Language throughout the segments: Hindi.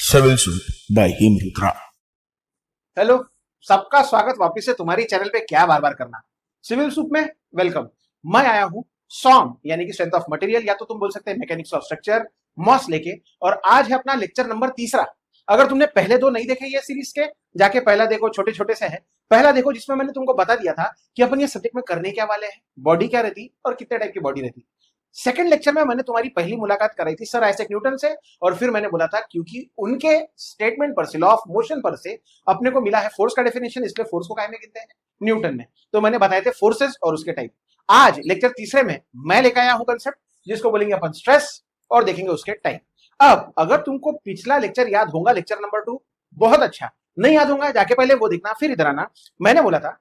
Civil Suit by Himrutra. Hello, सबका स्वागत वापस से तुम्हारी चैनल पे। क्या बार बार करना, सिविल सूप में वेलकम। मैं आया हूं सॉम यानी कि स्ट्रेंथ ऑफ मटेरियल, या तो तुम बोल सकते हैं मैकेनिक्स ऑफ स्ट्रक्चर, मॉस लेके। और आज है अपना लेक्चर नंबर 3। अगर तुमने पहले दो नहीं देखे ये सीरीज के, जाके पहला देखो, छोटे छोटे से है। पहला देखो जिसमें मैंने तुमको बता दिया था कि अपन ये सब्जेक्ट में करने क्या वाले हैं, बॉडी क्या रहती और कितने टाइप की बॉडी रहती। सेकंड लेक्चर में मैंने तुम्हारी पहली मुलाकात कराई थी सर आइजैक न्यूटन से, और फिर मैंने बोला था क्योंकि उनके स्टेटमेंट पर से, लॉ ऑफ मोशन पर से अपने को मिला है फोर्स का डेफिनेशन, इसलिए फोर्स को काहे में गिनते हैं, न्यूटन में। तो मैंने बताए थे फोर्सेस और उसके टाइप। आज लेक्चर 3 में मैं लेकर आया हूं कंसेप्ट जिसको बोलेंगे अपन स्ट्रेस, और देखेंगे उसके टाइप। अब अगर तुमको पिछला लेक्चर याद होगा, लेक्चर नंबर 2, बहुत अच्छा। नहीं याद होगा, जाके पहले वो देखना, फिर इधर आना। मैंने बोला था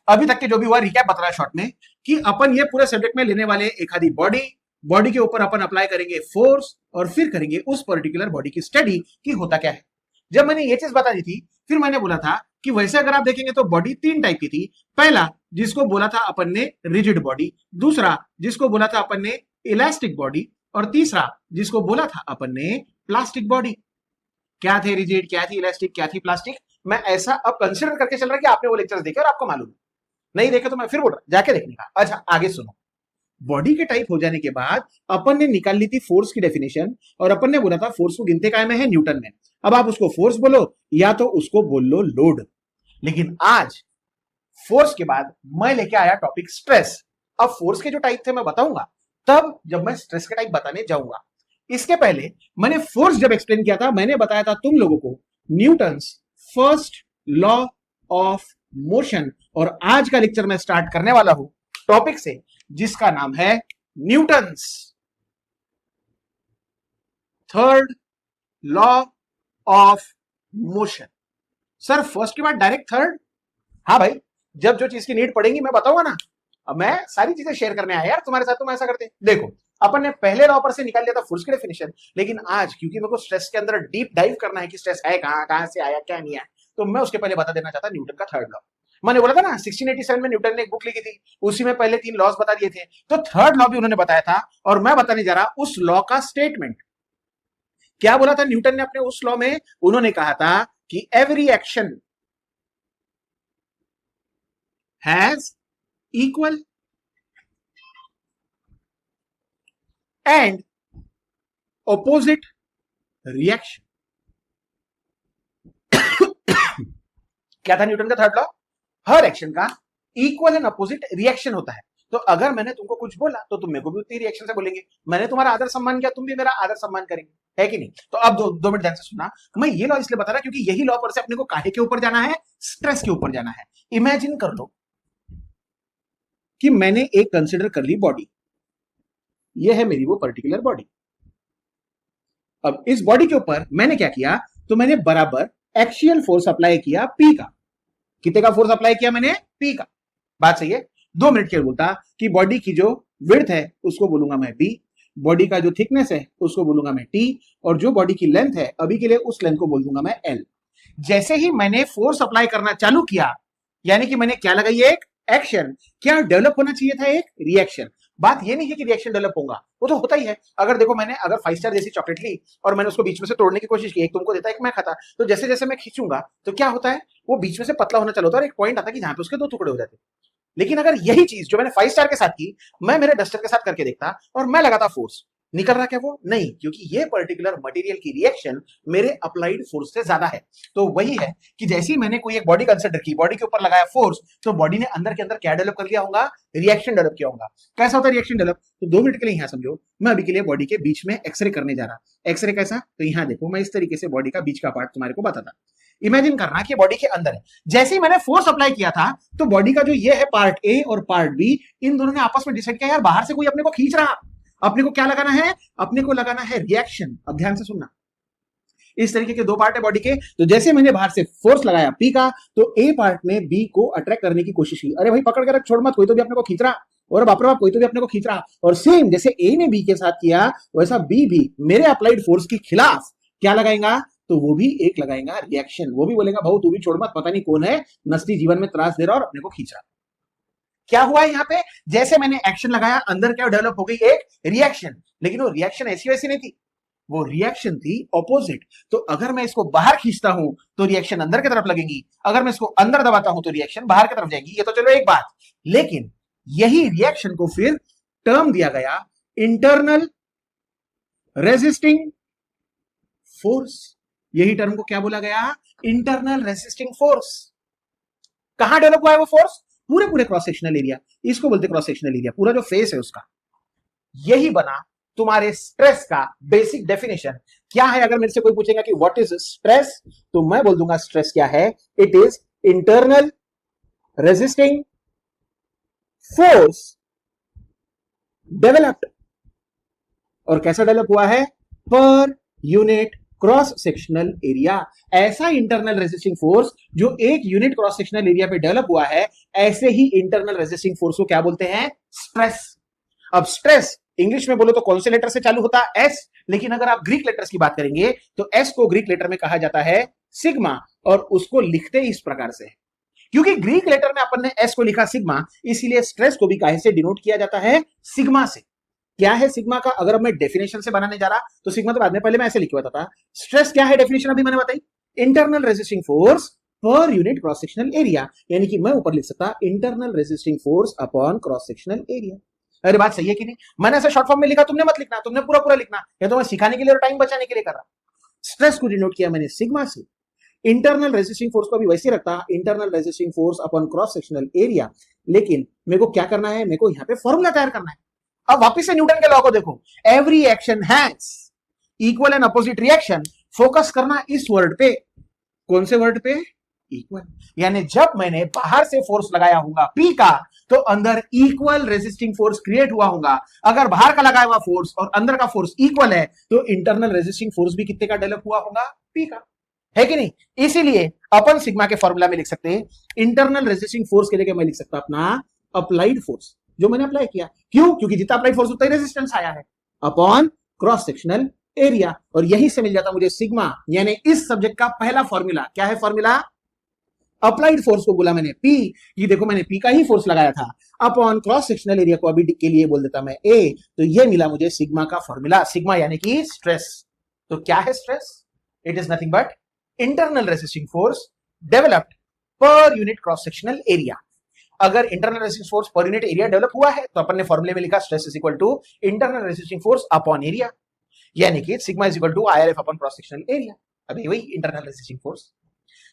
अभी तक के जो भी हुआ रिकैप बता रहा है शॉर्ट में, कि अपन ये पूरे सब्जेक्ट में लेने वाले एक आधी बॉडी के ऊपर अपन अप्लाई करेंगे फोर्स, और फिर करेंगे उस पर्टिकुलर बॉडी की स्टडी कि होता क्या है। जब मैंने ये चीज बता दी थी, फिर मैंने बोला था कि वैसे अगर आप देखेंगे तो बॉडी 3 टाइप की थी। पहला जिसको बोला था अपन ने रिजिड बॉडी, दूसरा जिसको बोला था अपन ने इलास्टिक बॉडी, और तीसरा जिसको बोला था अपन ने प्लास्टिक बॉडी। क्या थे रिजिड, क्या थी इलास्टिक, क्या थी प्लास्टिक, मैं ऐसा अब कंसिडर करके चल रहा है कि आपने वो लेक्चर्स देखे और आपको मालूम है। नहीं देखे तो मैं फिर बोल रहा जाके देखने का। अच्छा आगे सुनो, बॉडी के टाइप हो जाने के बाद अपन ने निकाल ली थी फोर्स की डेफिनेशन, और अपन ने बोला था फोर्स को गिनते काय में है, न्यूटन में। अब आप उसको फोर्स बोलो या तो उसको बोल लो लोड। लेकिन आज फोर्स के बाद मैं लेके आया टॉपिक स्ट्रेस। अब फोर्स के जो टाइप थे मैं बताऊंगा तब, जब मैं स्ट्रेस के टाइप बताने जाऊंगा। इसके पहले मैंने फोर्स जब एक्सप्लेन किया था, मैंने बताया था तुम लोगों को Newton's first law of motion. और आज का लेक्चर मैं स्टार्ट करने वाला हूं टॉपिक से जिसका नाम है Newton's third law of motion. Sir first के बाद डायरेक्ट थर्ड? हाँ भाई, जब जो चीज की नीड पड़ेगी मैं बताऊंगा ना। अब मैं सारी चीजें शेयर करने आया यार तुम्हारे साथ, तो मैं ऐसा करते हैं। देखो अपन ने पहले लॉ पर से निकाल लिया था फोर्स की डेफिनेशन, लेकिन आज क्योंकि मेरे को स्ट्रेस के अंदर डीप डाइव करना है कि स्ट्रेस है कहां, कहां से आया, क्या नहीं आया, तो मैं उसके पहले बता देना चाहता न्यूटन का थर्ड लॉ। मैंने बोला था ना 1687 में न्यूटन ने एक बुक लिखी थी, उसी में पहले 3 लॉज बता दिए थे, तो थर्ड लॉ भी उन्होंने बताया था। और मैं बताने जा रहा उस लॉ का स्टेटमेंट। क्या बोला था न्यूटन ने अपने उस लॉ में? उन्होंने कहा था कि every action has equal and opposite reaction. क्या था न्यूटन का थर्ड लॉ? हर एक्शन का इक्वल एंड अपोजिट रिएक्शन होता है। तो अगर मैंने तुमको कुछ बोला तो तुम मेरे को भी उतनी रिएक्शन से बोलेंगे। मैंने तुम्हारा आदर सम्मान किया, तुम भी मेरा आदर सम्मान करेंगे, है कि नहीं? तो अब दो मिनट ध्यान से सुनना। मैं ये लॉ इसलिए बता रहा क्योंकि यही लॉ पर से अपने को काहे के ऊपर जाना है, स्ट्रेस के ऊपर जाना है। इमेजिन कर लो कि मैंने एक कंसिडर कर ली बॉडी, ये है मेरी वो पर्टिकुलर बॉडी। अब इस बॉडी के ऊपर मैंने क्या किया, तो मैंने बराबर एक्सियल फोर्स अप्लाई किया पी का। कितने का फोर्स अप्लाई किया मैंने? पी का। बात सही है। 2 मिनट के लिए बोलता कि बॉडी की जो विड्थ है उसको बोलूंगा मैं बी, बॉडी का जो थिकनेस है उसको बोलूंगा मैं टी, और जो बॉडी की लेंथ है अभी के लिए उस लेंथ को बोल दूंगा मैं एल। जैसे ही मैंने फोर्स अप्लाई करना चालू किया, यानी कि मैंने क्या लगाई, एक एक्शन, क्या डेवलप होना चाहिए था? एक रिएक्शन। बात ये नहीं है कि रिएक्शन डेवलप होगा, वो तो होता ही है। अगर देखो मैंने अगर 5 स्टार जैसी चॉकलेट ली और मैंने उसको बीच में से तोड़ने की कोशिश की, एक तुमको देता है, एक मैं खाता, तो जैसे जैसे मैं खींचूंगा तो क्या होता है, वो बीच में से पतला होना चालू होता है और एक पॉइंट आता है कि जहां पे उसके 2 टुकड़े हो जाते हैं। लेकिन अगर यही चीज जो मैंने 5 स्टार के साथ की, मैं मेरे डस्टर के साथ करके देखता और मैं लगाता फोर्स, निकल रहा क्या वो? नहीं, क्योंकि ये पर्टिकुलर मटेरियल की रिएक्शन मेरे अप्लाइड फोर्स से ज्यादा है। तो वही है कि जैसे ही मैंने कोई एक बॉडी कंसिडर की, बॉडी के ऊपर लगाया फोर्स, तो बॉडी ने अंदर के अंदर क्या डेवलप कर लिया होगा? रिएक्शन डेवलप किया होगा। कैसा होता है रिएक्शन डेवलप? तो 2 मिनट के लिए यहां समझो, मैं अभी के लिए बॉडी के बीच में एक्सरे करने जा रहा। एक्सरे कैसा? तो यहां देखो, मैं इस तरीके से बॉडी का बीच का पार्ट तुम्हारे को बताता। इमेजिन करना कि बॉडी के अंदर है। जैसे ही मैंने फोर्स अप्लाई किया था, तो बॉडी का जो ये है पार्ट ए और पार्ट बी, इन दोनों ने आपस में डिसाइड किया यार बाहर से कोई अपने को खींच रहा, अपने को क्या लगाना है? अपने को लगाना है रिएक्शन। अब ध्यान से सुनना, इस तरीके के 2 पार्ट है बॉडी के। तो जैसे मैंने बाहर से फोर्स लगाया पी का, तो ए पार्ट ने बी को अट्रैक्ट करने की कोशिश की। अरे भाई पकड़ के रख, छोड़ मत, कोई तो भी अपने को खींच रहा, और बाप रे बाप कोई तो भी अपने को खींच रहा। और सेम जैसे ए ने बी के साथ किया, वैसा बी भी मेरे अप्लाइड फोर्स के खिलाफ क्या लगाएगा? तो वो भी एक लगाएगा रिएक्शन। वो भी बोलेगा भाऊ तू भी छोड़ मत, पता नहीं कौन है नस्ती जीवन में त्रास दे रहा और अपने को खींच रहा। क्या हुआ यहाँ पे? जैसे मैंने एक्शन लगाया, अंदर क्या डेवलप हो गई? एक रिएक्शन। लेकिन वो रिएक्शन ऐसी वैसी नहीं थी, वो रिएक्शन थी ऑपोजिट। तो अगर मैं इसको बाहर खींचता हूं तो रिएक्शन अंदर की तरफ लगेगी, अगर मैं इसको अंदर दबाता हूं तो रिएक्शन बाहर की तरफ जाएगी। ये तो चलो एक बात, लेकिन यही रिएक्शन को फिर टर्म दिया गया इंटरनल रेजिस्टिंग फोर्स। यही टर्म को क्या बोला गया? Internal resisting force. कहां डेवलप हुआ है वो फोर्स? पूरे पूरे क्रॉस सेक्शनल एरिया, इसको बोलते क्रॉस सेक्शनल एरिया, पूरा जो फेस है उसका। यही बना तुम्हारे स्ट्रेस का बेसिक डेफिनेशन। क्या है? अगर मेरे से कोई पूछेगा कि व्हाट इज स्ट्रेस, तो मैं बोल दूंगा स्ट्रेस क्या है? It is internal resisting force developed. और कैसा डेवलप हुआ है? पर यूनिट क्रॉस सेक्शनल एरिया। ऐसा इंटरनल रेजिस्टिंग फोर्स जो एक यूनिट क्रॉस सेक्शनल एरिया पे डेवलप हुआ है, ऐसे ही इंटरनल रेजिस्टिंग फोर्स को क्या बोलते हैं? स्ट्रेस। अब स्ट्रेस इंग्लिश में बोलो तो कौन से लेटर से चालू होता है? एस। लेकिन अगर आप ग्रीक लेटर्स की बात करेंगे तो एस को ग्रीक लेटर में कहा जाता है सिग्मा, और उसको लिखते इस प्रकार से, क्योंकि ग्रीक लेटर में अपन ने एस को लिखा सिग्मा, इसीलिए स्ट्रेस को भी काहे से डिनोट किया जाता है? सिग्मा से। क्या है सिग्मा का? अगर मैं डेफिनेशन से बनाने जा रहा तो सिग्मा तो बाद में, पहले मैं ऐसे लिखवा था। स्ट्रेस क्या है? डेफिनेशन अभी मैंने बताई, internal resisting force per unit cross sectional area. यानी कि मैं ऊपर लिख सकता internal resisting force upon cross sectional area. अरे बात सही है कि नहीं? मैंने ऐसे शॉर्ट फॉर्म में लिखा, तुमने मत लिखना, तुमने पूरा पूरा लिखना, या तो मैं सिखाने के लिए और टाइम बचाने के लिए कर रहा। स्ट्रेस को डिनोट किया मैंने सिग्मा से, इंटरनल रेजिस्टिंग फोर्स को भी वैसे रखता, internal resisting force upon cross sectional area. लेकिन मेरे को क्या करना है? मेरे को यहाँ पे फॉर्मूला तैयार करना है। अब वापिस से न्यूटन के लॉ को देखो, every action has equal and opposite reaction. Focus करना इस वर्ड पे। कौन से वर्ड पे? इक्वल। यानी जब मैंने बाहर से फोर्स लगाया होगा पी का, तो अंदर इक्वल रेजिस्टिंग फोर्स क्रिएट हुआ होगा। अगर बाहर का लगाया हुआ फोर्स और अंदर का फोर्स इक्वल है, तो इंटरनल रेजिस्टिंग फोर्स भी कितने का डेवलप हुआ होगा? पी का, है कि नहीं? इसीलिए अपन सिग्मा के फॉर्मूला में लिख सकते हैं इंटरनल रेजिस्टिंग फोर्स के जगह मैं लिख सकता अपना अप्लाइड फोर्स, जो मैंने अप्लाई किया। क्यों? क्योंकि जितना अप्लाइड फोर्स उतना ही रेजिस्टेंस आया है, अपॉन क्रॉस सेक्शनल एरिया। और यही से मिल जाता मुझे सिग्मा, यानी इस सब्जेक्ट का पहला फॉर्मूला। क्या है फॉर्मूला? अप्लाइड फोर्स को बोला मैंने पी, ये देखो मैंने पी का ही फोर्स लगाया था, अपॉन क्रॉस सेक्शनल एरिया को अभी के लिए बोल देता मैं ए। तो ये मिला मुझे सिग्मा का फॉर्मूला। सिग्मा यानी कि स्ट्रेस। तो क्या है stress? It is nothing but internal resisting force developed per unit cross sectional area. अगर internal resisting force per unit area develop हुआ है, तो अपन ने फॉर्मूले में लिखा stress is equal to internal resisting force upon area, यानी कि sigma is equal to IRF upon cross sectional area. अभी वही इंटरनल रेजिस्टिंग फोर्स।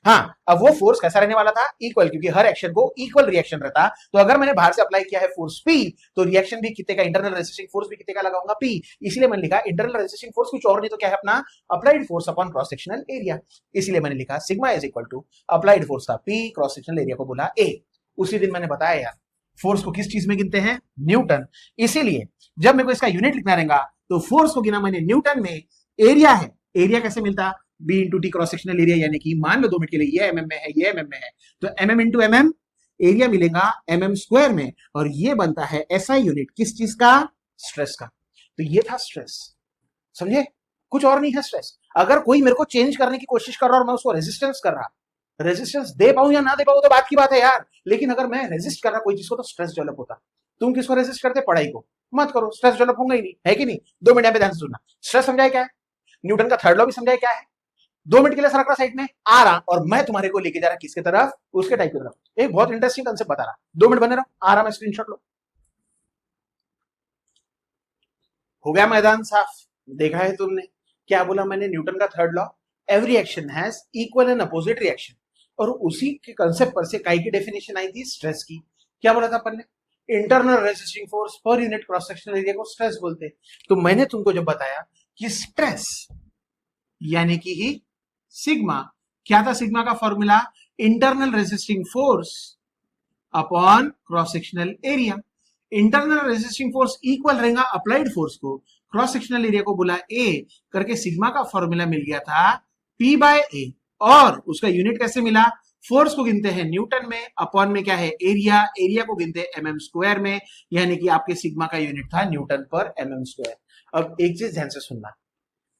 हाँ, अब वो फोर्स कैसा रहने वाला था? इक्वल, क्योंकि हर एक्शन को इक्वल रिएक्शन रहता। तो अगर मैंने बाहर से अप्लाई किया है फोर्स पी, तो रिएक्शन भी कितने का? इंटरनल रेजिस्टिंग फोर्स भी कितने का लगाऊंगा? पी। इसलिए मैंने लिखा इंटरनल रेजिस्टिंग फोर्स कुछ और नहीं तो क्या है? अपना applied force upon cross sectional area. इसलिए मैंने लिखा sigma is equal to applied force था पी, क्रॉस सेक्शनल एरिया को बोला ए। उसी दिन मैंने बताया यार, फोर्स को किस चीज में गिनते हैं? न्यूटन। इसीलिए जब मेरे को इसका यूनिट लिखना रहेगा तो फोर्स को गिना मैंने न्यूटन में। एरिया है, एरिया कैसे मिलता? B into T cross sectional area, यानी कि मान लो 2 मिनट के लिए ये एमएम में है, ये एमएम में है, तो एमएम इंटू एमएम, एरिया मिलेगा एमएम स्क्वायर में, और ये बनता है एसआई यूनिट किस चीज का? स्ट्रेस का। तो ये था स्ट्रेस, समझे? कुछ और नहीं है स्ट्रेस। अगर कोई मेरे को चेंज करने की कोशिश कर रहा और मैं उसको रेजिस्टेंस कर रहा, रेजिस्टेंस दे पाऊं या ना दे पाऊं तो बात की बात है यार, लेकिन अगर मैं रेजिस्ट कर रहा कोई चीज को, तो स्ट्रेस डेवलप होता। तुम किसको रेजिस्ट करते? पढ़ाई को। मत करो, स्ट्रेस डेवलप होगा ही नहीं, है कि नहीं? 2 मिनट पे ध्यान से सुनना। स्ट्रेस समझाए क्या है? न्यूटन का थर्ड लॉ भी समझाए क्या है? 2 मिनट के लिए सरक रहा साइड में, आ रहा, और मैं तुम्हारे को लेके जा रहा किसके तरफ? उसके टाइप की तरफ। एक बहुत इंटरेस्टिंग कंसेप्ट बता रहा, 2 मिनट बने रहो, आ रहा मैं, स्क्रीनशॉट लो। हो गया मैदान साफ? देखा है तुमने क्या बोला मैंने? न्यूटन का third law, every action has equal and opposite reaction. और उसी के कंसेप्ट पर से काई की डेफिनेशन आई थी स्ट्रेस की। क्या बोला था अपन ने? Internal resisting force per unit cross sectional area को स्ट्रेस बोलते। तो मैंने तुमको जब बताया कि स्ट्रेस यानी कि ही सिग्मा, क्या था सिग्मा का formula? Internal resisting force upon cross sectional area. Internal resisting force equal रहेगा अप्लाइड फोर्स को, क्रॉस सेक्शनल एरिया को बोला ए करके, सिग्मा का फॉर्मूला मिल गया था पी बाय ए। और उसका यूनिट कैसे मिला? फोर्स को गिनते हैं न्यूटन में, अपॉन में क्या है? एरिया, एरिया को गिनते हैं एमएम स्क्वायर में, यानी कि आपके सिग्मा का यूनिट था न्यूटन पर एमएम स्क्वायर। अब एक चीज ध्यान से सुनना,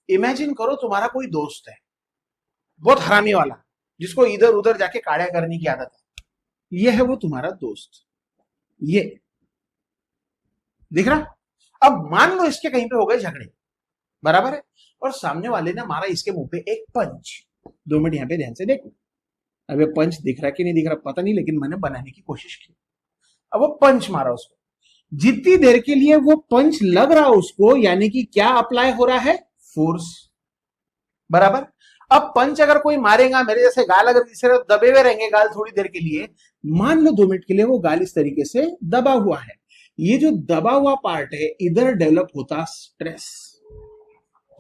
इमेजिन करो तुम्हारा कोई दोस्त है, बहुत हरामी वाला, जिसको इधर उधर जाके काड़ा करने की आदत है। ये है वो तुम्हारा दोस्त, ये दिख रहा? अब मान लो इसके कहीं पे हो गए झगड़े, बराबर है? और सामने वाले ने मारा इसके मुंह पे एक पंच। 2 मिनट यहाँ पे ध्यान से देखो, अब ये पंच दिख रहा कि नहीं दिख रहा पता नहीं, लेकिन मैंने बनाने की कोशिश की। अब वो पंच मारा उसको, जितनी देर के लिए वो पंच लग रहा उसको, यानी कि क्या अप्लाई हो रहा है, फोर्स, बराबर। अब पंच अगर कोई मारेगा, मेरे जैसे गाल अगर इस तरह दबे हुए रहेंगे गाल थोड़ी देर के लिए, मान लो 2 मिनट के लिए वो गाल इस तरीके से दबा हुआ है, ये जो दबा हुआ पार्ट है इधर डेवलप होता स्ट्रेस।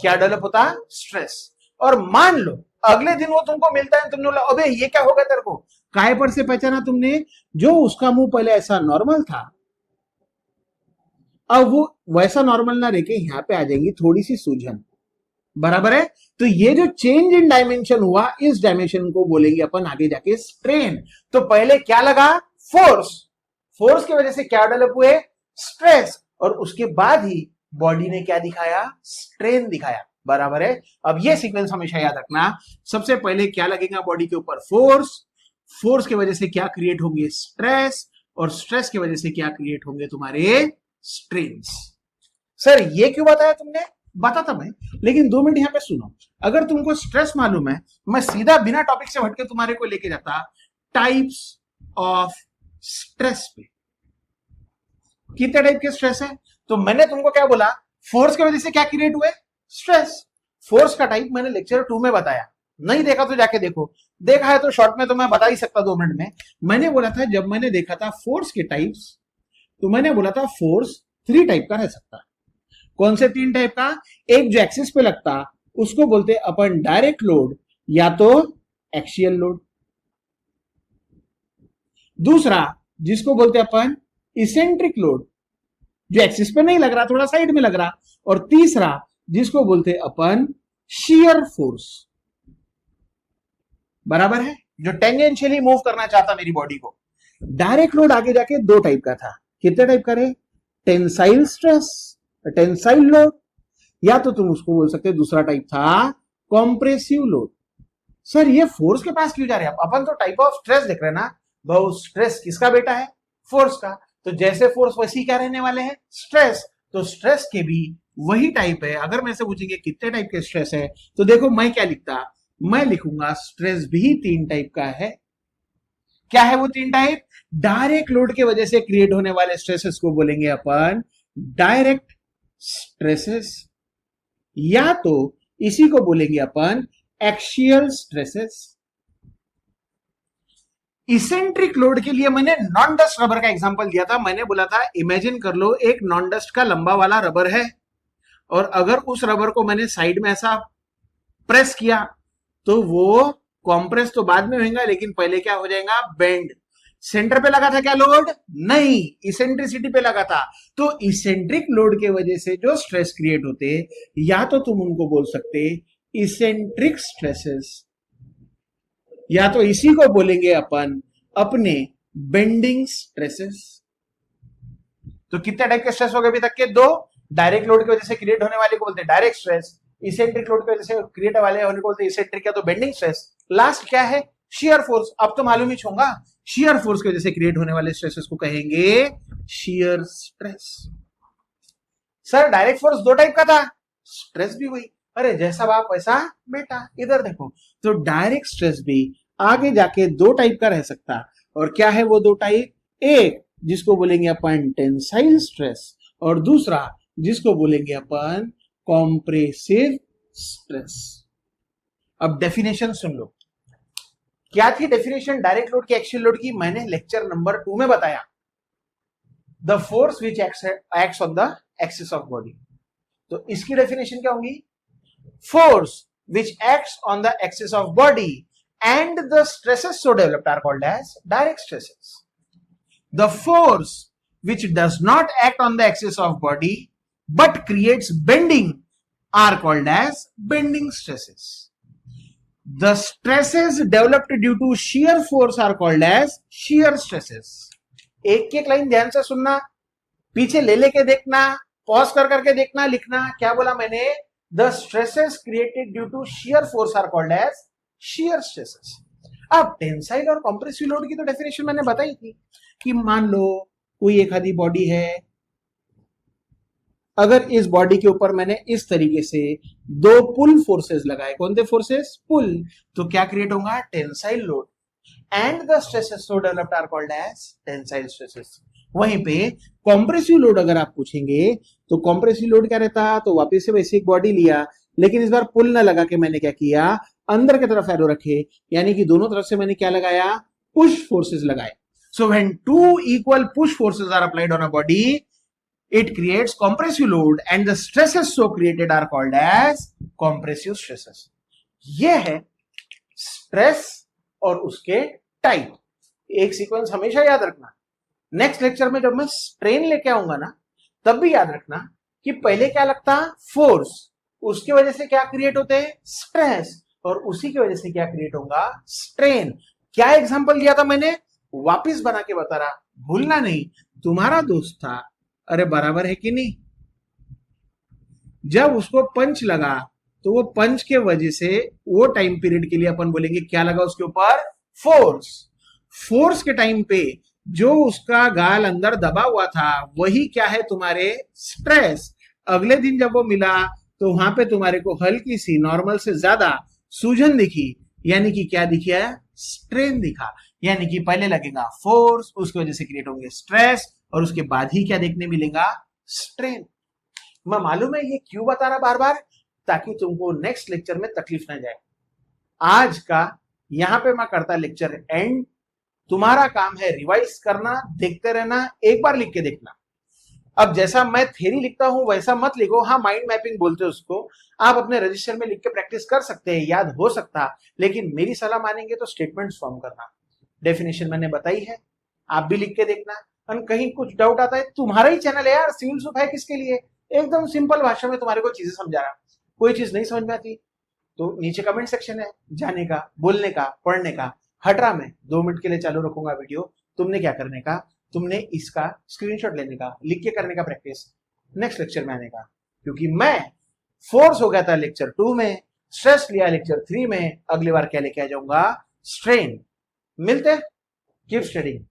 क्या डेवलप होता, स्ट्रेस। और मान लो अगले दिन वो तुमको मिलता है, तुमने बोला अबे ये क्या होगा तेरे को, काय पर से पहचाना तुमने, जो उसका मुंह पहले ऐसा नॉर्मल था, अब वो वैसा नॉर्मल ना रहके यहां पे आ जाएंगी थोड़ी सी सूजन, बराबर है। तो ये जो चेंज इन डायमेंशन हुआ, इस डायमेंशन को बोलेंगे अपन आगे जाके स्ट्रेन। तो पहले क्या लगा, फोर्स, फोर्स की वजह से क्या डेवलप हुए, स्ट्रेस, और उसके बाद ही बॉडी ने क्या दिखाया, स्ट्रेन दिखाया, बराबर है। अब ये सीक्वेंस हमेशा याद रखना, सबसे पहले क्या लगेगा बॉडी के ऊपर, फोर्स, फोर्स की वजह से क्या क्रिएट होंगे, स्ट्रेस, और स्ट्रेस की वजह से क्या क्रिएट होंगे तुम्हारे स्ट्रेन्स। सर ये क्यों बताया तुमने, बताता मैं, लेकिन 2 मिनट यहां पे सुनो। अगर तुमको स्ट्रेस मालूम है, मैं सीधा बिना टॉपिक से हटके तुम्हारे को लेके जाता टाइप्स ऑफ स्ट्रेस पे। कितने टाइप के स्ट्रेस है, तो मैंने तुमको क्या बोला, फोर्स की वजह से क्या क्रिएट हुए, स्ट्रेस। फोर्स का टाइप मैंने लेक्चर 2 में बताया, नहीं देखा तो जाके देखो, देखा है तो शॉर्ट में तो मैं बता ही सकता 2 मिनट में। मैंने बोला था, जब मैंने देखा था फोर्स के टाइप्स, तो मैंने बोला था फोर्स 3 टाइप का रह सकता है। कौन से 3 टाइप का, एक जो एक्सिस पे लगता उसको बोलते अपन डायरेक्ट लोड या तो एक्सियल लोड, दूसरा जिसको बोलते अपन इसेंट्रिक लोड, जो एक्सिस पे नहीं लग रहा, थोड़ा साइड में लग रहा, और तीसरा जिसको बोलते अपन शियर फोर्स, बराबर है, जो टेंजेंशियली मूव करना चाहता मेरी बॉडी को। डायरेक्ट लोड आगे जाके 2 टाइप का था, कितने टाइप का रे, टेंसाइल स्ट्रेस, टेंसाइल लोड, या तो तुम उसको बोल सकते दूसरा टाइप था कॉम्प्रेसिव लोड। सर ये फोर्स के पास क्यों जा रहे हैं, अपन तो टाइप ऑफ स्ट्रेस देख रहे हैं ना, बहुत स्ट्रेस किसका बेटा है, फोर्स का, तो जैसे फोर्स वैसी क्या रहने वाले हैं, स्ट्रेस। तो स्ट्रेस के भी वही टाइप है। अगर मैं से पूछेंगे कितने टाइप के स्ट्रेस है, तो देखो मैं क्या लिखता, मैं लिखूंगा स्ट्रेस भी 3 टाइप का है। क्या है वो 3 टाइप, डायरेक्ट लोड की वजह से क्रिएट होने वाले स्ट्रेसेस को बोलेंगे अपन डायरेक्ट स्ट्रेसेस, या तो इसी को बोलेंगे अपन एक्सियल स्ट्रेसेस। इसेंट्रिक लोड के लिए मैंने नॉन डस्ट रबर का एग्जांपल दिया था, मैंने बोला था इमेजिन कर लो एक नॉन डस्ट का लंबा वाला रबर है, और अगर उस रबर को मैंने साइड में ऐसा प्रेस किया, तो वो कॉम्प्रेस तो बाद में होगा, लेकिन पहले क्या हो जाएगा, बेंड। सेंटर पे लगा था क्या लोड, नहीं, इसेंट्रिसिटी पे लगा था। तो इसेंट्रिक लोड के वजह से जो स्ट्रेस क्रिएट होते, या तो तुम उनको बोल सकते इसेंट्रिक स्ट्रेसेस, या तो इसी को बोलेंगे अपन अपने बेंडिंग स्ट्रेसेस। तो कितने टाइप के स्ट्रेस हो गए अभी तक के, 2। डायरेक्ट लोड की वजह से क्रिएट होने वाले को बोलते हैं डायरेक्ट स्ट्रेस, इसेंट्रिक लोड की वजह से क्रिएट वाले होने को बोलते हैं इसेंट्रिक, या तो बेंडिंग स्ट्रेस। लास्ट क्या है, शियर फोर्स। अब तो मालूम ही होगा, शियर फोर्स की वजह से क्रिएट होने वाले स्ट्रेसेस को कहेंगे shear stress. Sir direct force 2 type का था, स्ट्रेस भी वही, अरे जैसा बाप वैसा बेटा, इधर देखो। तो डायरेक्ट स्ट्रेस भी आगे जाके 2 टाइप का रह सकता, और क्या है वो 2 टाइप, एक जिसको बोलेंगे अपन टेंसाइल स्ट्रेस, और दूसरा जिसको बोलेंगे अपन कॉम्प्रेसिव स्ट्रेस। अब डेफिनेशन सुन लो, क्या थी डेफिनेशन डायरेक्ट लोड की, एक्सियल लोड की, मैंने लेक्चर नंबर 2 में बताया, the force which acts on the axis of body. तो इसकी डेफिनेशन क्या होगी, force which acts on the axis of body and the stresses so developed are called as direct stresses. The force which does not act on the axis of body but creates bending are called as bending stresses. The stresses developed due to shear force are called as shear stresses. एक एक लाइन ध्यान से सुनना, पीछे ले लेके देखना, पॉज कर करके देखना, लिखना। क्या बोला मैंने, the stresses created due to shear force are called as shear stresses. अब टेंसाइल और कॉम्प्रेसिव लोड की तो डेफिनेशन मैंने बताई थी, कि मान लो कोई एक आधी बॉडी है, अगर इस बॉडी के ऊपर मैंने इस तरीके से दो पुल फोर्सेस लगाए, कौन से फोर्सेस? पुल, तो क्या क्रिएट होगा? Tensile load, and the stresses so developed are called as tensile stresses. वहीं पे कॉम्प्रेसिव लोड अगर आप पूछेंगे तो कॉम्प्रेसिव लोड क्या रहता? तो वापस से वैसे एक बॉडी लिया, लेकिन इस बार पुल ना लगा के मैंने क्या किया? अंदर की तरफ एरो रखे, यानी कि दोनों तरफ से मैंने क्या लगाया? पुश फोर्सेस लगाए। So when two equal push forces are applied on a body, it creates compressive load and the stresses so created are called as compressive stresses। ये है स्ट्रेस और उसके टाइप। एक सीक्वेंस हमेशा याद रखना। नेक्स्ट लेक्चर में जब मैं स्ट्रेन लेके आऊंगा ना, तब भी याद रखना कि पहले क्या लगता? फोर्स, उसकी वजह से क्या क्रिएट होते हैं? स्ट्रेस, और उसी की वजह से क्या क्रिएट होगा? स्ट्रेन। क्या एग्जांपल दिया था मैंने? वापिस बना के बता रहा, भूलना नहीं। तुम्हारा दोस्त था, अरे बराबर है कि नहीं? जब उसको पंच लगा तो वो पंच के वजह से वो टाइम पीरियड के लिए अपन बोलेंगे क्या लगा उसके ऊपर? फोर्स। फोर्स के टाइम पे जो उसका गाल अंदर दबा हुआ था वही क्या है? तुम्हारे स्ट्रेस। अगले दिन जब वो मिला तो वहां पे तुम्हारे को हल्की सी नॉर्मल से ज्यादा सूजन दिखी, यानी कि क्या दिखा? स्ट्रेन दिखा। यानी कि पहले लगेगा फोर्स, उसकी वजह से क्रिएट होंगे स्ट्रेस, और उसके बाद ही क्या देखने मिलेगा? स्ट्रेन। मैं मालूम है ये क्यों बता रहा बार बार, ताकि तुमको नेक्स्ट लेक्चर में तकलीफ ना जाए। आज का यहां पे मैं करता लेक्चर एंड। तुम्हारा काम है रिवाइज करना, देखते रहना, एक बार लिख के देखना। अब जैसा मैं थ्योरी लिखता हूं वैसा मत लिखो। हाँ, माइंड मैपिंग बोलते हैं उसको। आप अपने रजिस्टर में लिख के प्रैक्टिस कर सकते हैं, याद हो सकता, लेकिन मेरी सलाह मानेंगे तो स्टेटमेंट्स फॉर्म करना। डेफिनेशन मैंने बताई है, आप भी लिख के देखना। और कहीं कुछ डाउट आता है, तुम्हारा ही चैनल है यार, सिविल सुप है किसके लिए? एकदम सिंपल भाषा में तुम्हारे को चीजें समझा रहा। कोई चीज नहीं समझ में आती तो नीचे कमेंट सेक्शन है, जाने का, बोलने का, पढ़ने का। हट रहा मैं 2 मिनट के लिए चालू रखूंगा वीडियो। तुमने क्या करने का? तुमने इसका स्क्रीनशॉट लेने का, लिख के करने का प्रैक्टिस, नेक्स्ट लेक्चर में आने का। क्योंकि मैं फोर्स हो गया था लेक्चर 2 में, स्ट्रेस लिया लेक्चर 3 में, अगली बार क्या लेके आ जाऊंगा? स्ट्रेन। मिलते, कीप स्टडीइंग।